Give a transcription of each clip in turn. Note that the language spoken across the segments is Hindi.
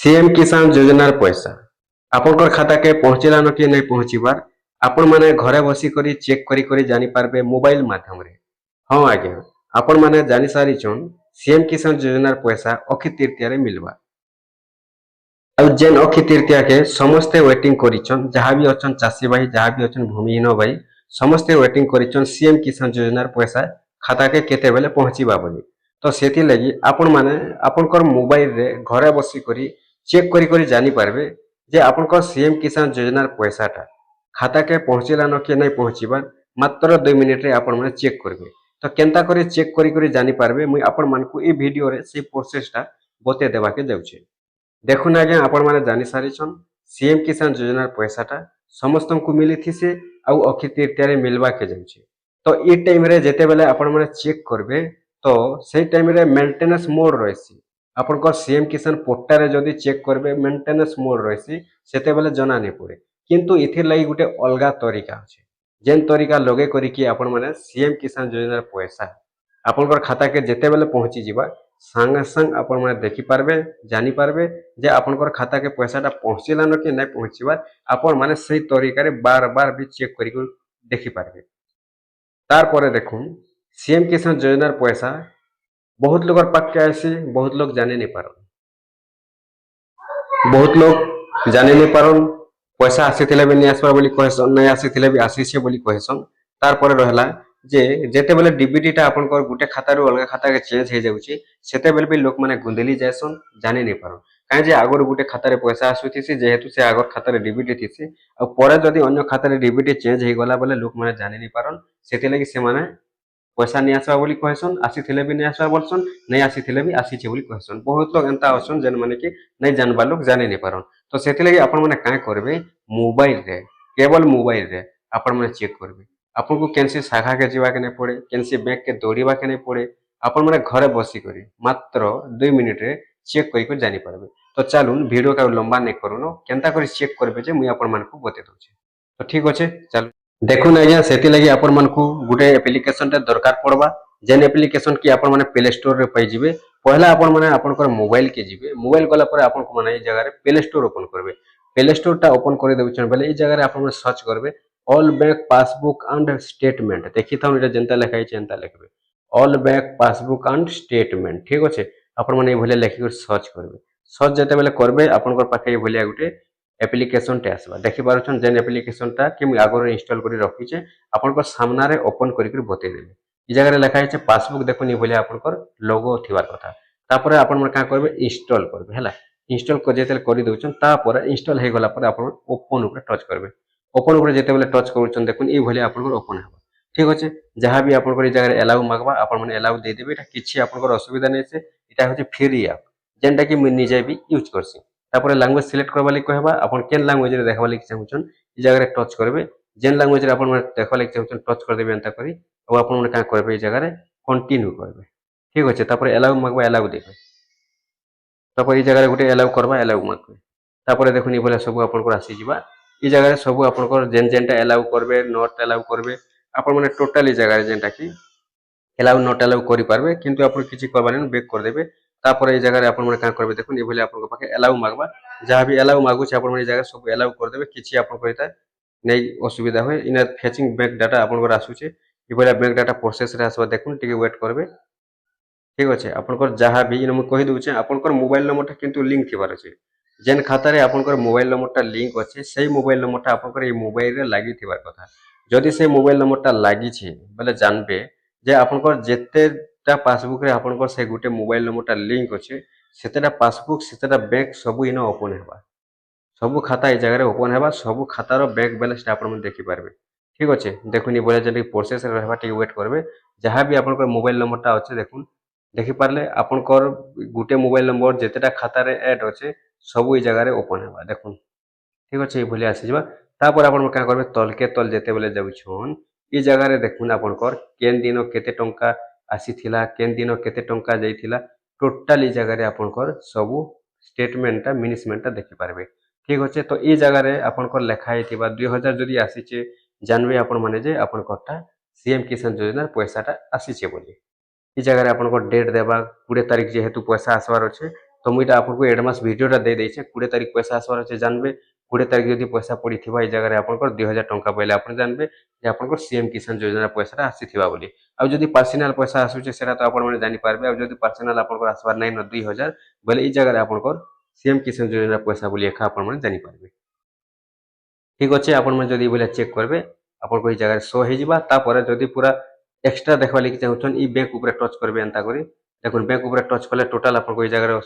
सीएम किसान योजनार पैसा आपनकर खाता के पहुँचलान कि नहीं पहुँचबार आपण माने घरे बसी करी चेक करी करी जानी पारबे मोबाइल माध्यम रे। हाँ आज्ञा आपण माने जानी सारिछन सीएम किसान योजनार पैसा अक्षय तृतीया रे मिलवा। ଆଉ ଯେନ୍ ଅକ୍ଷୟ ତୃତୀୟା के ସମସ୍ତେ ୱେଟିଂ କରିଛନ୍ ଯାହା ବି ଅଛନ୍ ଚାଷୀ ଭାଇ ଯାହା ବି ଅଛନ୍ ଭୂମିହୀନ ଭାଇ ସମସ୍ତେ ୱେଟିଂ କରିଛନ୍ सीएम किसान योजनार पैसा खाता के केतेबेले पहुँचीबा बोली। तो सेति लगी आपण माने आपनकर मोबाइल रे घरे बसी करी चेक करी करी जानी पारबे जे आपनकर सीएम किसान योजनार पैसाटा खाता के पहुँचलान कि नहीं पहुँचीबार मात्र 2 मिनिट रे आपण माने चेक करबे। तो केनता करी चेक करी करी जानी पारबे मुई आपण मानकु ए वीडियो रे से प्रोसेसटा बते देबा के जाउछे। देखुन आज्ञा आपण माने जानी सारिछन सीएम किसान योजनार पैसाटा समस्तंकु मिलिथिसे आउ अक्षय तृतीया रे मिलवा के जाउछे। तो ई टाइम रे जेते बेले आपण माने चेक करबे तो सेई टाइम रे मेंटेनेंस मोड रहसी। आपनकर सीएम किसान पोर्टा रे जदी चेक करबे मेंटेनेंस मोड रहसी सेते बेले जना नै पड़े। किंतु इथिर लागि गुटे अलगा तरीका अछि जेन तरीका लगे करी कि आपण माने सीएम किसान योजनार पैसा आपनकर खाता के जेते बेले पहुंची जिबा संगे संग आपण माने देखि पारबे जानी पारबे जे आपनकर खाता के पैसाटा पहुँचलान कि नहीं पहुँचीबार आपण माने सही तरीका रे बार बार भी चेक करी देखि पारबे। तार परे देखुन सीएम किसान योजनार पैसा बहुत लोगर पाक के आसी बहुत लोग जाने नहीं पारन बहुत लोग जाने नहीं पारन पैसा आसीथिले भी नहीं आसबार बोली कहसन नहीं आसीथिले भी आसीछे बोली कहसन। तार परे रहला जे जेते बेले डीबीटी आपनकर गुटे खाता रो अलगा खाता के चेंज हे जाउची सेते बेले भी लोक माने गुंदेली जायसन जाने नहीं पारन काहे जे आगर गुटे खाता रे पैसा आसुथिसी जेहेतु से आगर खाता रे डीबीटी थिसी आ परे जदी अन्य खाता रे डीबीटी चेंज हे गला बेले लोक माने जाने नहीं पारन सेते लागि से माने पैसा नहीं आसबा बोली कहसन आसीथिले भी नहीं आसबा बोलसन नहीं आसीथिले भी आसीछे बोली कहसन। बहुत लोग एंता असन जेन माने कि नहीं जानबा लोग जाने नहीं पारन। तो सेति लागि आपण माने काय करबे मोबाइल रे केवल मोबाइल रे आपण माने चेक करबे आपन को केनसी शाखा के जीवा के नहीं पड़े केनसी बैंक के दौड़ीबा के नहीं पड़े आपण माने घरे बसी करी मात्र 2 मिनिट रे चेक करी को जानी पारबे। तो चलून वीडियो का लंबा नहीं करूनो केनता करी चेक करबे जे मुई आपण मानकु बते दउछे। तो ठीक अच्छे चल देखुन आज्ञा सेति लागि आपण मानकु गुटे एप्लिकेशन टे दरकार पड़बा जेन एप्लिकेशन की आपण माने प्ले स्टोर रे पाई जिवे। पहला आपण माने आपनकर मोबाइल के जिवे मोबाइल गला पर आपण को माने ए जगह रे प्ले स्टोर ओपन करबे प्ले स्टोर टा ओपन कर देउछन बेले ए जगह रे आपण माने सर्च करबे all bank passbook and statement देखि थाउ एटा जनता लिखाई छै एंता लिखबे all bank passbook and statement ठीक अच्छे आपण माने ए भले लिखि कर सर्च करबे सर्च जते बेले करबे आपनकर पाखे ए भले गुटे एप्लिकेशन टे आसबा देखि पारुछन जेन एप्लिकेशन टा कि मु आगर इंस्टॉल करी रखी छे आपनकर सामना रे ओपन करी कर बते देबे। ई जगह रे लिखाई छै पासबुक देखुन ए भले आपनकर लोगो थिबार कथा तापर आपण मन का करबे इंस्टॉल करबे हला इंस्टॉल कर जेते करी दउछन तापर इंस्टॉल हे गला पर आपण ओपन ऊपर टच करबे ओपन ऊपर जेते बेले टच करूछन देखुन ए भले आपनकर ओपन हेबा ठीक अच्छे जहाँ भी आपनकर ए जगह रे अलाउ मागबा आपण माने अलाउ दे देबे एटा किछि आपनकर असुविधा नै छै एटा होचे फ्री ऐप जेनटा कि मु निजे भी यूज करसी। तापर लैंग्वेज सिलेक्ट करबा लागि कहबा आपण केन लैंग्वेज रे देखबा लागि चाहउछन ई जगह रे टच करबे जेन लैंग्वेज रे आपण माने देखबा लागि चाहउछन टच कर देबे एंता करी और आपण माने का करबे ई जगह रे कंटिन्यू करबे ठीक अच्छे तापर अलाउ मागबा अलाउ देबे तापर ई जगह रे गुटे अलाउ करबा अलाउ मागबे तापर देखुन ई भले सब आपनकर आसी जिबा ई जगह रे सब आपनकर जेन जेनटा अलाउ करबे नॉट अलाउ करबे आपण माने टोटल ई जगह रे जेनटा कि अलाउ नॉट अलाउ करि पारबे किंतु आपण किछि करबा नै बैक कर देबे तापर ए जगह रे आपण माने का करबे देखुन ए भले आपन पाखे अलाउ मागबा जहाँ भी अलाउ मागु छै आपण माने जगह सब अलाउ कर देबे किछि आपण कहिता नै असुविधा होय इना फेचिंग बैंक डाटा आपण को आसु छै ए भले बैंक डाटा प्रोसेस रे आसबा देखुन टिके वेट करबे ठीक अच्छे आपनकर जहाँ भी इन कहि दउछे आपनकर मोबाइल नंबर टा किंतु लिंक थिबार छै जेन खाता रे आपनकर मोबाइल नंबर टा लिंक अच्छे सेही मोबाइल नंबर टा आपनकर ए मोबाइल रे लागि थिबार कथा जदि से मोबाइल नंबर टा लागि छै बोले जानबे जे आपनकर जेतेटा पासबुक रे आपनकर से गुटे मोबाइल नंबर टा लिंक अच्छे सेतेटा पासबुक सेतेटा बैंक सब इन ओपन हेबा सब खाता ए जगह रे ओपन हेबा सब खाता रो बैंक बैलेंस टा आपण मन देखि पारबे ठीक अच्छे देखुन बोले जे प्रोसेस रे रहबा टिके वेट करबे जहाँ भी आपनकर मोबाइल नंबर टा अच्छे देखुन देखि पारले आपनकर गुटे मोबाइल नंबर जेतेटा खाता रे ऐड अच्छे सब ए जगह रे ओपन हेबा देखुन ठीक अच्छे ए भले आसी जिबा तापर आपण का करबे तलके तल जेते बेले जाउछन ई जगह रे देखुन आपनकर केन दिन केते टंका आसीथिला केन दिन केते टंका जाइथिला टोटल ई जगह रे आपनकर सब स्टेटमेंट टा मिनिसमेंट टा देखि पारबे ठीक अच्छे। तो ई जगह रे आपनकर लेखा हिथिबा 2000 जदी आसीचे जानबे आपण माने जे आपनकर टा सीएम किसान योजना पैसा टा आसीचे बोली ई जगह रे आपनकर डेट देबा 20 तारीख जेहेतु पैसा आसबार अच्छे तो मुझे आपको एडवांस वीडियोटा दे देछे 20 तारिख पैसा आसबार अच्छे जानबे 20 तारिख जदि पैसा पड़ीथिबा ए जगह आपनकर 2000 टंका पहिले आपन जानबे जे आपनकर सीएम किसान योजना पैसाटा आसीथिबा बोली आ जदि पर्सनल पैसा आसुचे सेटा तो आपण माने जानि पारबे आ जदि पर्सनल आपनकर आसबार नै न 2000 बोले ए जगह आपनकर सीएम किसान योजना पैसा बोली एखा आपण माने जानि पारबे। ठीक अच्छे आपण माने जदि बोले चेक करबे आपनको ए जगह शो हे जिबा तापर जदि पूरा एक्स्ट्रा देखबा लागि चाहुछन ई बैंक ऊपर टच करबे एंता करी देखुन बैंक ऊपर टच कले टोटल आपनको ए जगह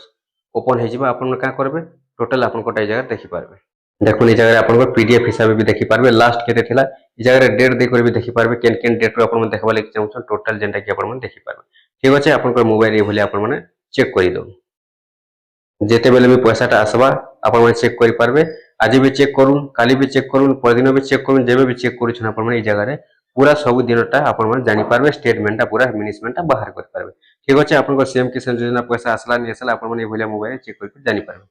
ओपन हे जिबा आपण का करबे टोटल आपनको ए जगह देखि पारबे। देखुन ए जगह आपनको पीडीएफ हिसाब भी देखि पारबे लास्ट केते थिला ए जगह डेट दे कर भी देखि पारबे केन डेट रो आपण मन देखबा लागि चाहुछन टोटल जेंटा कि आपण मन देखि पारबे। ठीक अच्छे आपनको मोबाइल ए भली आपण माने चेक करि दो जेते बेले भी पैसाटा आसबा आपण माने चेक करि पारबे आज भी चेक करूँ काली भी चेक करूँ परदिन भी चेक करूँ जेबे भी चेक करूछन आपण माने ए जगह पूरा सब दिनटा आपण माने जानि पारबे स्टेटमेंटटा पूरा मिनिस्मेंटटा बाहर कर पारबे। ठीक अच्छे आपनको सीएम किसान योजना पैसा आसला नि आसला आपण माने ए भलिया मोबाइल चेक कर जानि पारबे।